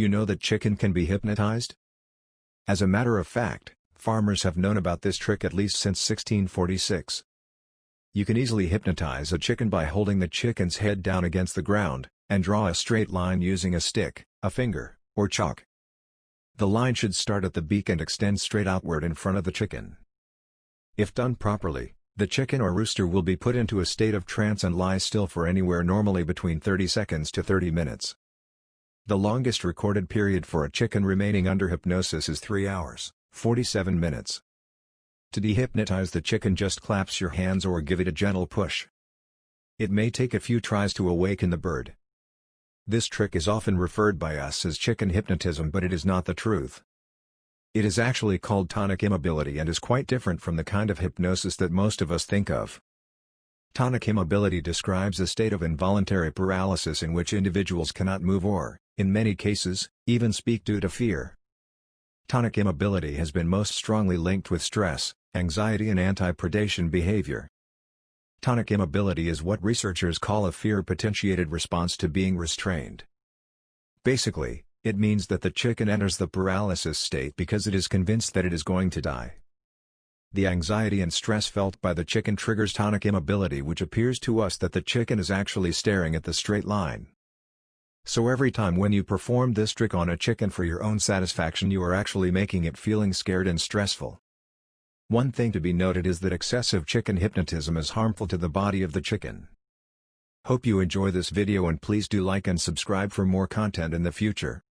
you know that chicken can be hypnotized? As a matter of fact, farmers have known about this trick at least since 1646. You can easily hypnotize a chicken by holding the chicken's head down against the ground, and draw a straight line using a stick, a finger, or chalk. The line should start at the beak and extend straight outward in front of the chicken. If done properly, the chicken or rooster will be put into a state of trance and lie still for anywhere normally between 30 seconds to 30 minutes. The longest recorded period for a chicken remaining under hypnosis is 3 hours, 47 minutes. To dehypnotize the chicken, just clasp your hands or give it a gentle push. It may take a few tries to awaken the bird. This trick is often referred by us as chicken hypnotism, but it is not the truth. It is actually called tonic immobility and is quite different from the kind of hypnosis that most of us think of. Tonic immobility describes a state of involuntary paralysis in which individuals cannot move or, in many cases, even speak due to fear. Tonic immobility has been most strongly linked with stress, anxiety and anti-predation behavior. Tonic immobility is what researchers call a fear-potentiated response to being restrained. Basically, it means that the chicken enters the paralysis state because it is convinced that it is going to die. The anxiety and stress felt by the chicken triggers tonic immobility, which appears to us that the chicken is actually staring at the straight line. So every time when you perform this trick on a chicken for your own satisfaction, you are actually making it feeling scared and stressful. One thing to be noted is that excessive chicken hypnotism is harmful to the body of the chicken. Hope you enjoy this video and please do like and subscribe for more content in the future.